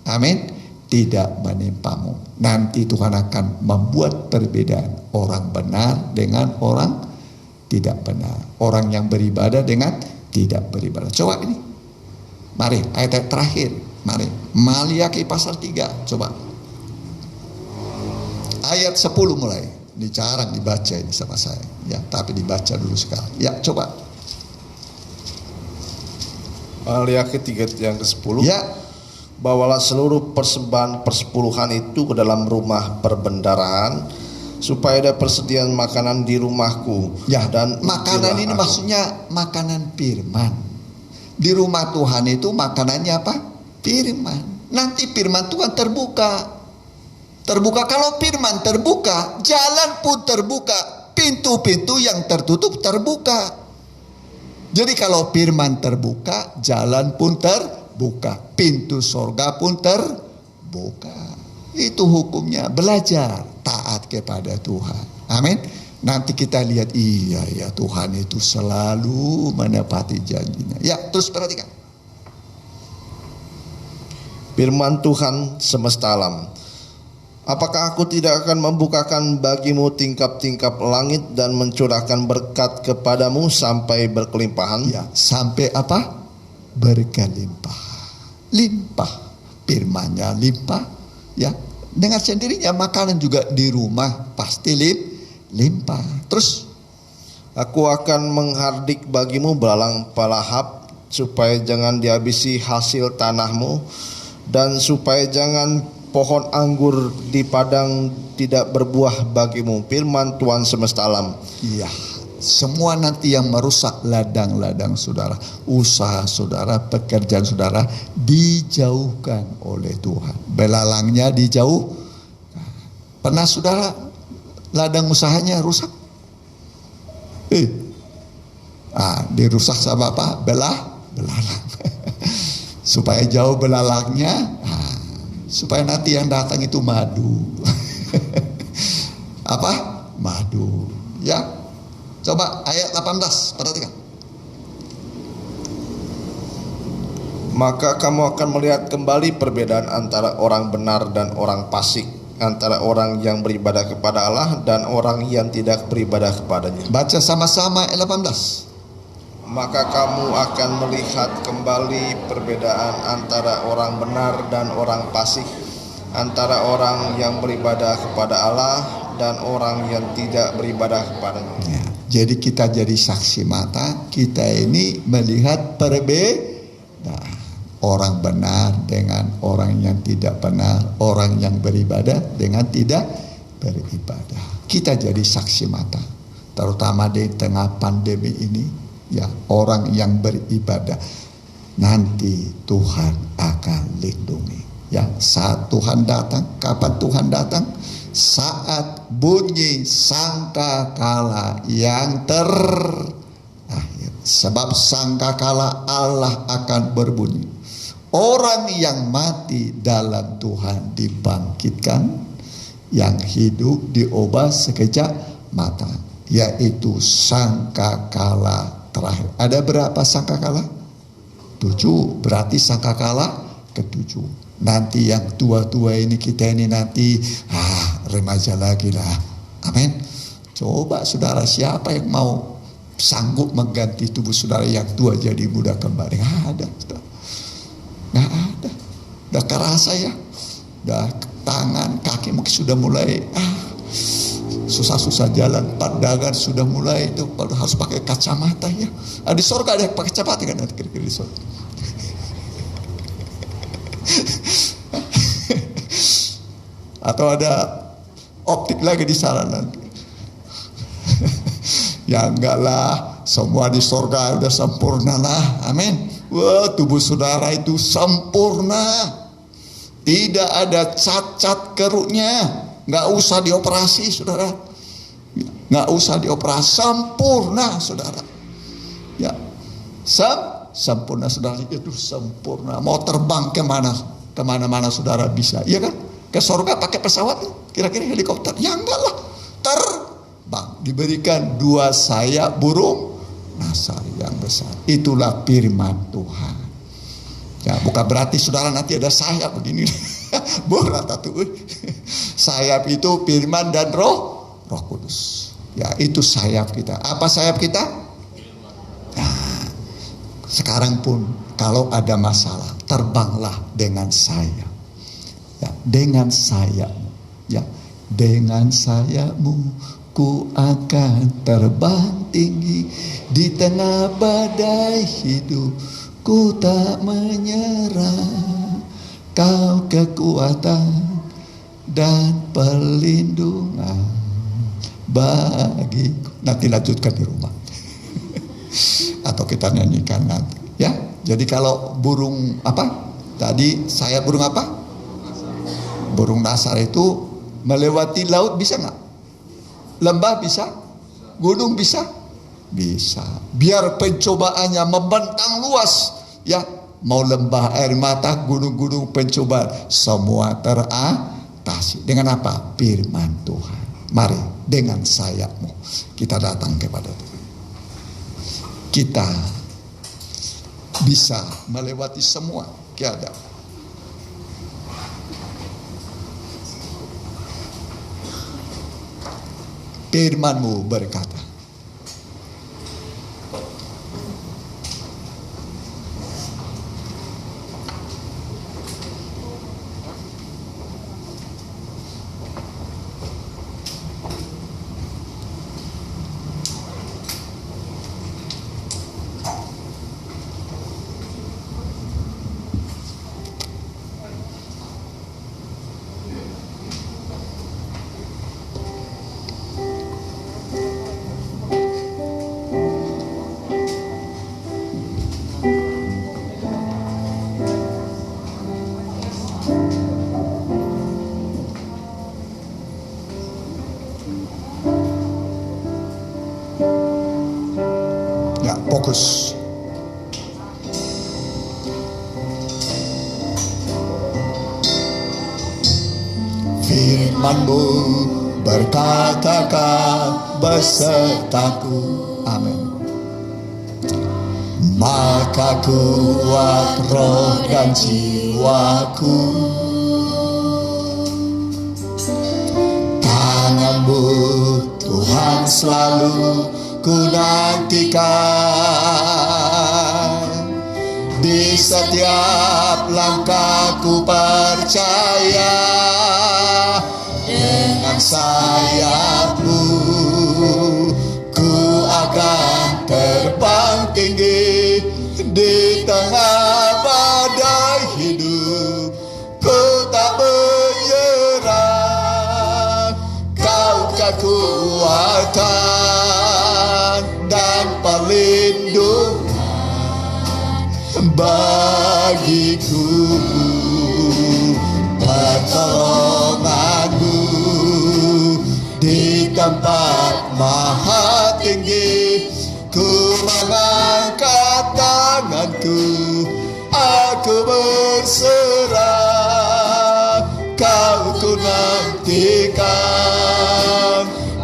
Amin. Tidak menimpamu. Nanti Tuhan akan membuat perbedaan orang benar dengan orang tidak benar, orang yang beribadah dengan tidak beribadah. Coba ini, mari ayat terakhir. Mari Maliaki pasal 3. Coba ayat 10 mulai. Ini jarang dibaca ini sama saya, ya, tapi dibaca dulu sekarang. Ya, coba
Maliaki 3 yang ke-10.
ya.
Bawalah seluruh persembahan persepuluhan itu ke dalam rumah perbendaharaan, supaya ada persediaan makanan di rumahku.
Ya,
dan
makanan ini
aku.
maksudnya makanan firman. Di rumah Tuhan itu makanannya apa? Firman. Nanti firman Tuhan terbuka. Terbuka, kalau firman terbuka, jalan pun terbuka, pintu-pintu yang tertutup terbuka. Jadi kalau firman terbuka, jalan pun terbuka, pintu sorga pun terbuka. Itu hukumnya, belajar taat kepada Tuhan. Amin. Nanti kita lihat, iya Tuhan itu selalu menepati janjinya. Ya, terus perhatikan.
Firman Tuhan semesta alam. Apakah aku tidak akan membukakan bagimu tingkap-tingkap langit dan mencurahkan berkat kepadamu sampai berkelimpahan?
Ya, sampai apa? Berkelimpah. Limpah. Firman-Nya limpah. Ya, dengan sendirinya makanan juga di rumah pasti limpah. Terus,
aku akan menghardik bagimu belalang palahap, supaya jangan dihabisi hasil tanahmu, dan supaya jangan pohon anggur di padang tidak berbuah bagimu. Firman Tuhan semesta alam.
iya, semua nanti yang merusak ladang-ladang saudara, usaha saudara, pekerjaan saudara, dijauhkan oleh Tuhan. Belalangnya dijauh. Pernah saudara ladang usahanya rusak? Dirusak sama apa? Belalang. Supaya jauh belalangnya, supaya nanti yang datang itu madu. Apa? Madu. Ya. Coba ayat 18, perhatikan.
Maka kamu akan melihat kembali perbedaan antara orang benar dan orang fasik, antara orang yang beribadah kepada Allah dan orang yang tidak beribadah kepadanya.
Baca sama-sama ayat 18.
Maka kamu akan melihat kembali perbedaan antara orang benar dan orang fasik, antara orang yang beribadah kepada Allah dan orang yang tidak beribadah kepadanya.
Ya, jadi kita jadi saksi mata, kita ini melihat perbedaan orang benar dengan orang yang tidak benar, orang yang beribadah dengan tidak beribadah. Kita jadi saksi mata, terutama di tengah pandemi ini. Ya, orang yang beribadah nanti Tuhan akan lindungi. Ya, saat Tuhan datang, kapan Tuhan datang? Saat bunyi sangkakala yang terakhir. Sebab sangkakala Allah akan berbunyi. Orang yang mati dalam Tuhan dibangkitkan, yang hidup diubah sekejap mata, yaitu sangkakala terakhir. Ada berapa sangkakala? 7. Berarti sangkakala ke-7. Nanti yang tua-tua ini, kita ini nanti remaja lagi lah. Amin. Coba saudara, siapa yang mau sanggup mengganti tubuh saudara yang tua jadi muda kembali? Nggak ada. Nggak ada. Udah kerasa ya. Udah tangan, kaki mungkin sudah mulai susah-susah jalan, pandangan sudah mulai itu harus pakai kacamata ya. Di sorga ada yang pakai kacamata kan, kira-kira di sorga. Atau ada optik lagi di sana nanti. Ya enggak lah, semua di sorga udah sempurna lah, amin. Wah, tubuh saudara itu sempurna, tidak ada cacat keruknya. Nggak usah dioperasi saudara, nggak usah dioperasi, sempurna saudara. Ya, sempurna saudara, itu sempurna. Mau terbang kemana-mana saudara bisa, iya kan? Ke surga pakai pesawat, kira-kira helikopter? Ya enggak lah, terbang. Diberikan 2 sayap burung nasar yang besar. Itulah firman Tuhan. Ya, bukan berarti saudara nanti ada sayap begini. Berat tuh. Sayap itu firman dan roh kudus. Ya, itu sayap kita. Apa sayap kita? Nah, sekarang pun kalau ada masalah, terbanglah dengan sayap. Ya, dengan sayapmu. Ya, dengan sayapmu ku akan terbang tinggi di tengah badai hidup. Ku tak menyerah. Kau kekuatan dan perlindungan bagiku. Nanti lanjutkan di rumah. Atau kita nyanyikan nanti. Ya, jadi kalau burung apa? Tadi saya burung apa? Burung nasar itu melewati laut bisa nggak? Lembah bisa? Gunung bisa? Bisa. Biar pencobaannya membentang luas, ya. Mau lembah air mata, gunung-gunung pencobaan, semua teratasi. Dengan apa? Firman Tuhan. Mari dengan sayapmu kita datang kepada Tuhan. Kita bisa melewati semua keadaan. Firman-Mu berkata, fokus. Firman-Mu berkatakan besertaku. Amin. maka kuat roh dan jiwaku. Tangan-Mu Tuhan selalu ku nantikan. Di setiap langkahku percaya, dengan sayap-Mu ku akan terbang tinggi. Di tengah badai hidup ku tak menyerah. Kau kekuatan dan perlindungan bagiku, pertolongan-Mu di tempat maha tinggi. Ku mengangkat tanganku, aku berserah. Kau ku nantikan,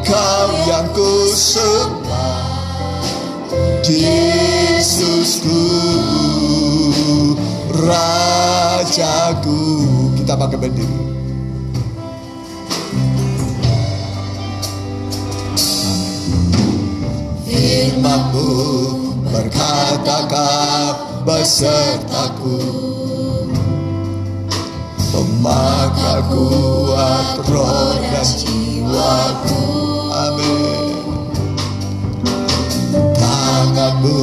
Kau yang ku sembah, Yesusku, Rajaku. Kita pakai berdiri. Firman-Mu berkata, Kau besertaku, maka kuat roh dan jiwaku. Amin. Tangan-Mu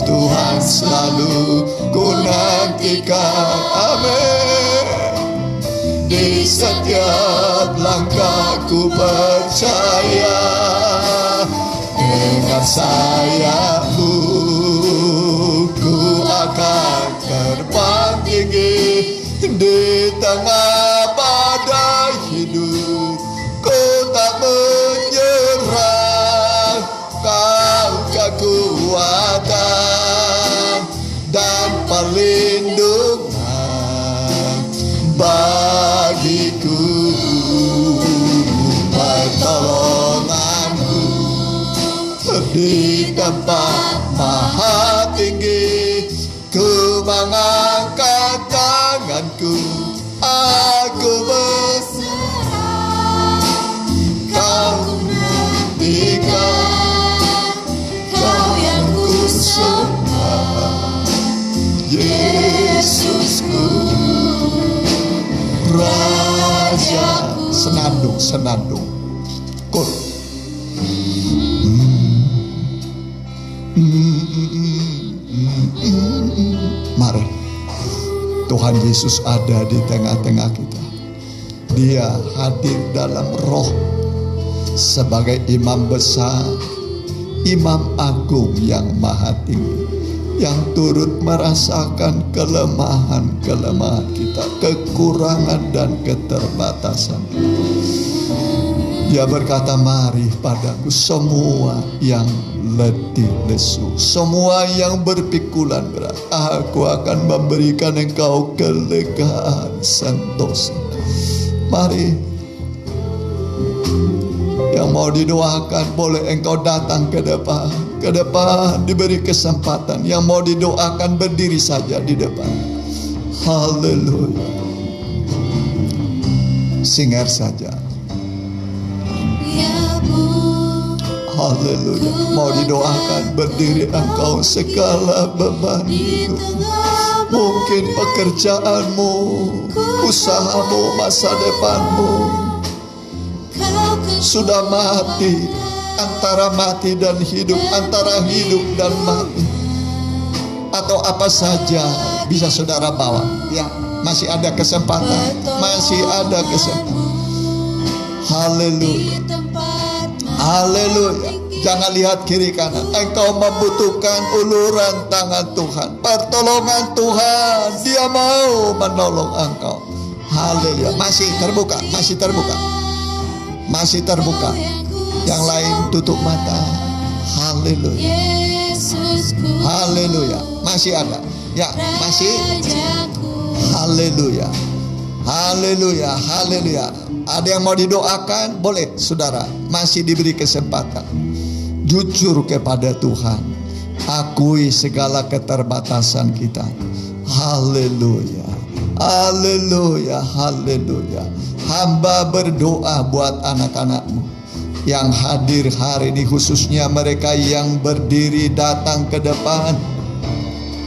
Tuhan selalu ku nantikan. Amin. Di setiap langkahku percaya, dengan sayap-Mu ku akan terbang tinggi. Di tengah badai hidup ku tak menyerah. Kau kekuatan dan perlindungan bagiku, pertolongan-Mu di tempat maha tinggi. Ku mengangkat tanganku, aku berserah. Kau nantikan, Kau yang ku sembah, Yesusku, Rajaku. Senandung, senandung. Kur. Mari, Tuhan Yesus ada di tengah-tengah kita. Dia hadir dalam roh sebagai imam besar, imam agung yang maha tinggi, yang turut merasakan kelemahan-kelemahan kita, kekurangan dan keterbatasan. Dia berkata, mari padaku semua yang letih lesu, semua yang berpikulan berat, aku akan memberikan engkau kelegaan sentosa. Mari, yang mau didoakan boleh engkau datang ke depan. Ke depan diberi kesempatan. Yang mau didoakan berdiri saja di depan. Haleluya. Singer saja. Haleluya. Mau didoakan berdiri engkau, segala beban hidup, mungkin pekerjaanmu, usahamu, masa depanmu sudah mati, antara mati dan hidup, antara hidup dan mati, atau apa saja bisa saudara bawa. Ya, masih ada kesempatan, masih ada kesempatan. Haleluya. Haleluya. Jangan lihat kiri kanan. Engkau membutuhkan uluran tangan Tuhan, pertolongan Tuhan. Dia mau menolong engkau. Haleluya. Masih terbuka, masih terbuka, masih terbuka. Yang lain tutup mata. Haleluya. Haleluya. Masih ada. Ya, masih. Haleluya. Haleluya. Haleluya. Ada yang mau didoakan? Boleh, saudara. Masih diberi kesempatan. Jujur kepada Tuhan. Akui segala keterbatasan kita. Haleluya, haleluya, haleluya. Hamba berdoa buat anak-anakmu yang hadir hari ini, khususnya mereka yang berdiri datang ke depan.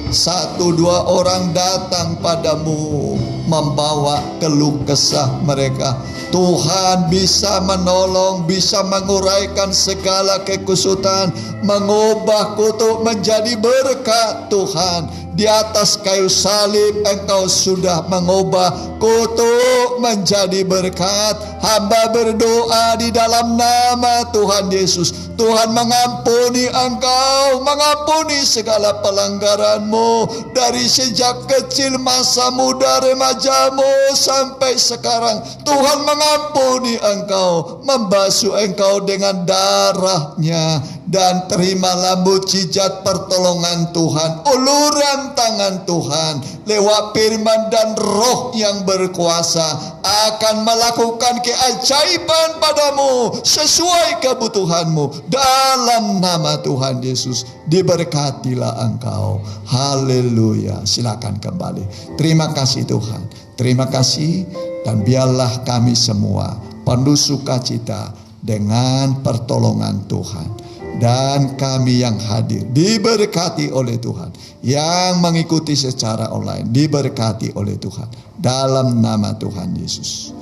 1-2 orang datang padamu membawa keluh kesah mereka. Tuhan bisa menolong, bisa menguraikan segala kekusutan, mengubah kutuk menjadi berkat. Tuhan, di atas kayu salib Engkau sudah mengubah kutuk menjadi berkat. Hamba berdoa di dalam nama Tuhan Yesus, Tuhan mengampuni engkau, mengampuni segala pelanggaranmu dari sejak kecil, masa muda, remajamu sampai sekarang. Tuhan mengampuni engkau, membasuh engkau dengan darahnya, dan terimalah mujizat pertolongan Tuhan, uluran tangan Tuhan lewat firman dan roh yang berkuasa akan melakukan keajaiban padamu sesuai kebutuhanmu. Dalam nama Tuhan Yesus, diberkatilah engkau. Haleluya. Silakan kembali. Terima kasih Tuhan, terima kasih. Dan biarlah kami semua penuh sukacita dengan pertolongan Tuhan. Dan kami yang hadir diberkati oleh Tuhan, yang mengikuti secara online diberkati oleh Tuhan, dalam nama Tuhan Yesus.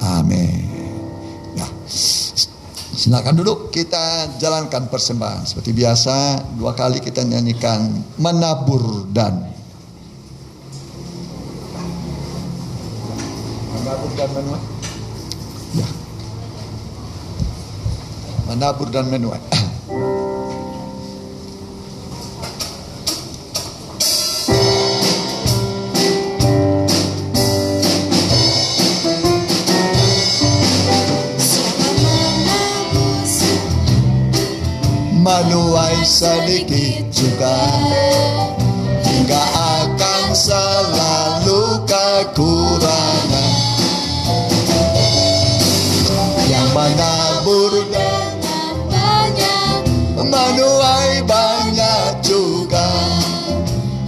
Amin. Ya, silakan duduk, kita jalankan persembahan. Seperti biasa, 2 kali kita nyanyikan menabur dan menuai. Ya. Menabur dan menuai. Menuai sedikit juga, hingga akan selalu kekurangan. Yang menabur
dengan banyak,
menuai banyak juga,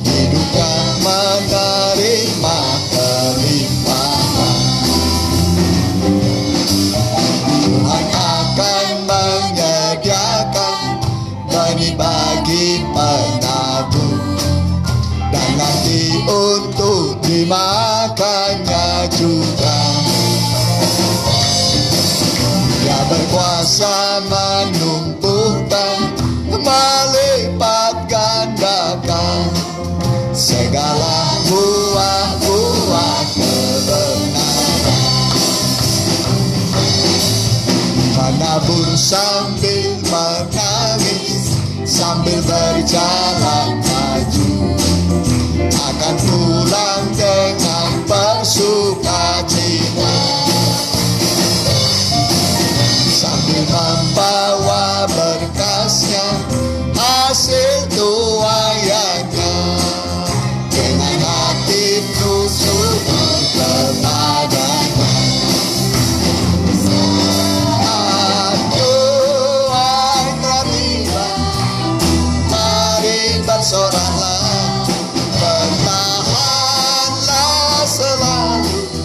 hidupnya menerima kelimpahan. Tuhan akan menyediakan benih bagi penabur, dan nanti untuk dimakannya juga. Dia berkuasa menumbuhkan, melipat gandakan segala buah-buah kebenaran. Menabur sambil menangis, sambil berjalan maju, akan pulang dengan bersukacita, sambil membawa berkasnya, hasil tuaiannya, dengan hati penuh syukur kepadanya. Tuhan telah tiba, mari bersoraklah, bertahanlah selalu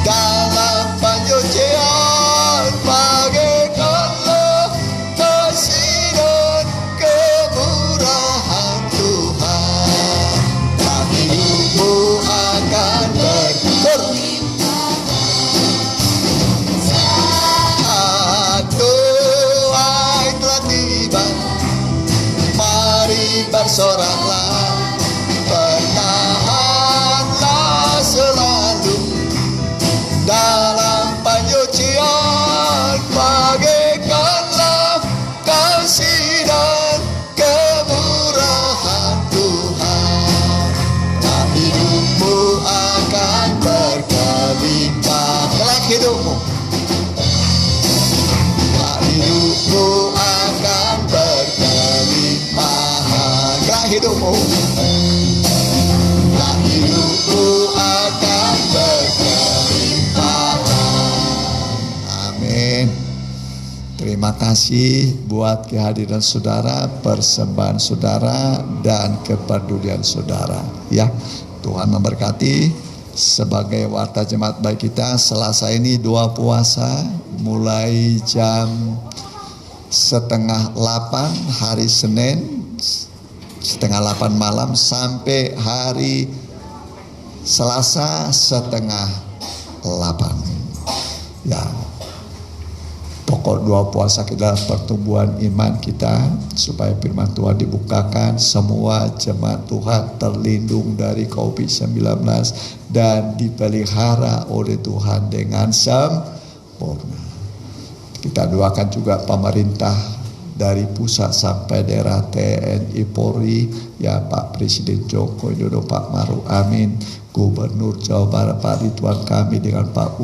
dalam penyucian, bagaikanlah kasih dan kemurahan Tuhan, dan hidupmu akan berlimpah. Tuhan telah tiba, mari bersoraklah, bertahanlah selalu dalam penyucian, bagaikanlah kasih dan kemurahan Tuhan, dan hidupmu akan berkelimpah. Kelak hidupmu, kelak hidupmu akan berkelimpahan. Kelak hidupmu, kelak hidupmu akan berkelimpahan. Amin. Terima Terima kasih buat kehadiran saudara, persembahan saudara, dan kepedulian saudara. Ya, Tuhan memberkati. Sebagai warta jemaat baik kita, Selasa ini 2 puasa, mulai jam 7:30 hari Senin 7:30 malam sampai hari Selasa 7:30. Ya, pokok 2 puasa kita pertumbuhan iman kita, supaya firman Tuhan dibukakan, semua jemaat Tuhan terlindung dari COVID-19 dan dipelihara oleh Tuhan dengan sempurna. Kita doakan juga pemerintah dari pusat sampai daerah, TNI, Polri, ya Pak Presiden Joko Widodo, Pak Maruf Amin, Gubernur Jawa Barat Pak Ridwan Kamil dengan Pak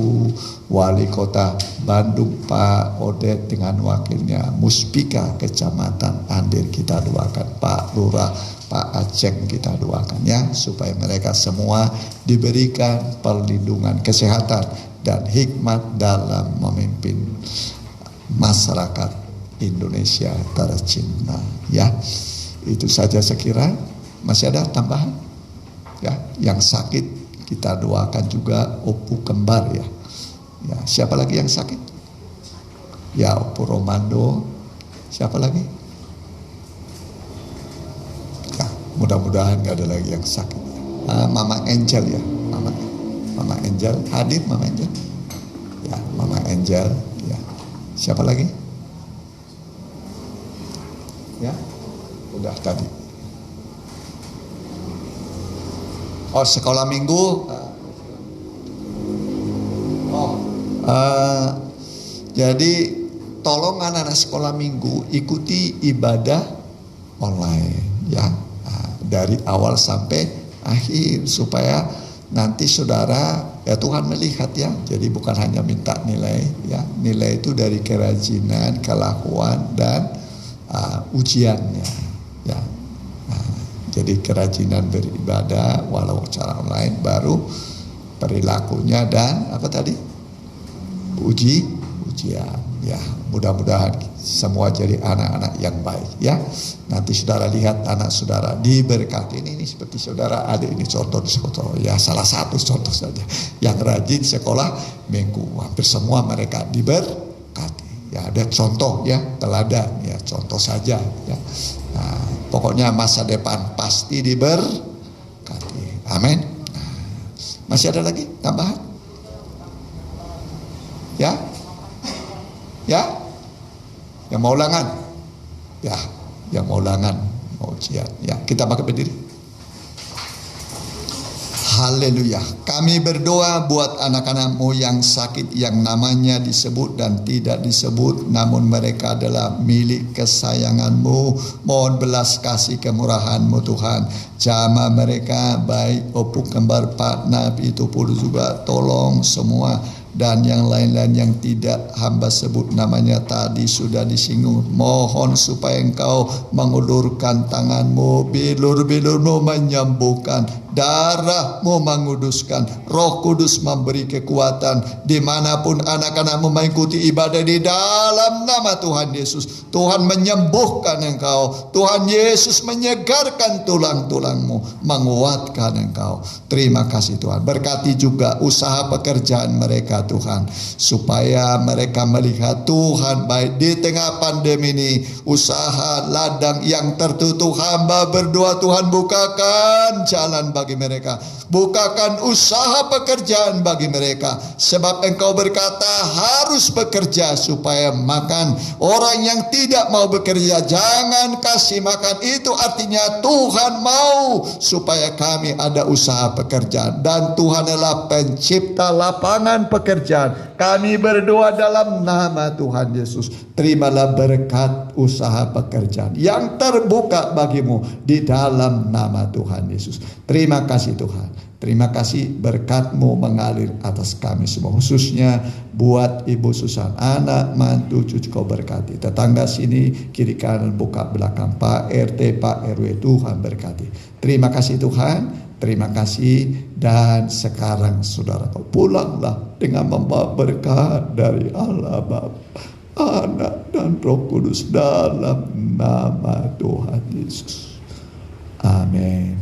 Wali Kota Bandung Pak Odet dengan wakilnya, Muspika Kecamatan Andir kita doakan, Pak Lurah Pak Aceh kita doakan ya, supaya mereka semua diberikan perlindungan kesehatan dan hikmat dalam memimpin masyarakat Indonesia tercinta ya. Itu saja sekira. Masih ada tambahan ya? Yang sakit kita doakan juga Opu Kembar ya. Ya, siapa lagi yang sakit? Ya, Opu Romando. Siapa lagi? Ya, mudah-mudahan gak ada lagi yang sakit. Mama Angel ya, Mama Angel hadir, Mama Angel. Ya, Mama Angel ya. Siapa lagi? Ya, udah tadi. Oh, sekolah minggu. Jadi tolong anak-anak sekolah minggu ikuti ibadah online ya, dari awal sampai akhir, supaya nanti saudara ya Tuhan melihat ya. Jadi bukan hanya minta nilai ya, nilai itu dari kerajinan, kelakuan dan ujiannya ya. Jadi kerajinan beribadah walau cara online, baru perilakunya dan apa tadi? Ujian ya. Mudah-mudahan semua jadi anak-anak yang baik ya. Nanti saudara lihat anak saudara diberkati. Ini seperti saudara adik ini contoh ya, salah satu contoh saja yang rajin sekolah minggu. Hampir semua mereka diberkati ya. Ada contoh ya, teladan ya, contoh saja ya. Nah, pokoknya masa depan pasti diberkati. Amin. Masih ada lagi tambahan? Ya? Ya? Yang mau ulangan? Ya, yang mau ulangan, mau ujian. Ya, kita pakai berdiri. Haleluya. Kami berdoa buat anak-anakmu yang sakit, yang namanya disebut dan tidak disebut, namun mereka adalah milik kesayanganmu. Mohon belas kasih kemurahanmu Tuhan. Jamaah mereka baik Opu Kembar, Pak Nabi itu pun juga tolong semua. Dan yang lain-lain yang tidak hamba sebut namanya tadi sudah disinggung. Mohon supaya engkau mengulurkan tanganmu, bilur-bilurmu menyembuhkan, darahmu menguduskan, Roh Kudus memberi kekuatan dimanapun anak-anakmu mengikuti ibadah di dalam nama Tuhan Yesus. Tuhan menyembuhkan engkau, Tuhan Yesus menyegarkan tulang-tulangmu, menguatkan engkau. Terima kasih Tuhan. Berkati juga usaha pekerjaan mereka Tuhan, supaya mereka melihat Tuhan baik di tengah pandemi ini. Usaha ladang yang tertutup, hamba berdoa Tuhan bukakan jalan bagi mereka, bukakan usaha pekerjaan bagi mereka, sebab engkau berkata harus bekerja supaya makan. Orang yang tidak mau bekerja jangan kasih makan. Itu artinya Tuhan mau supaya kami ada usaha pekerjaan, dan Tuhan adalah pencipta lapangan pekerjaan. Kami berdoa dalam nama Tuhan Yesus, terimalah berkat usaha pekerjaan yang terbuka bagimu di dalam nama Tuhan Yesus. Terima kasih Tuhan. Terima kasih berkat-Mu mengalir atas kami semua, khususnya buat Ibu Susan, anak, mantu, cucu Kau berkati. Tetangga sini, kiri kanan, buka belakang, Pak RT, Pak RW, Tuhan berkati. Terima kasih Tuhan, terima kasih. Dan sekarang saudara Kau pulanglah dengan membawa berkat dari Allah Bapa, Anak, dan Roh Kudus, dalam nama Tuhan Yesus. Amin.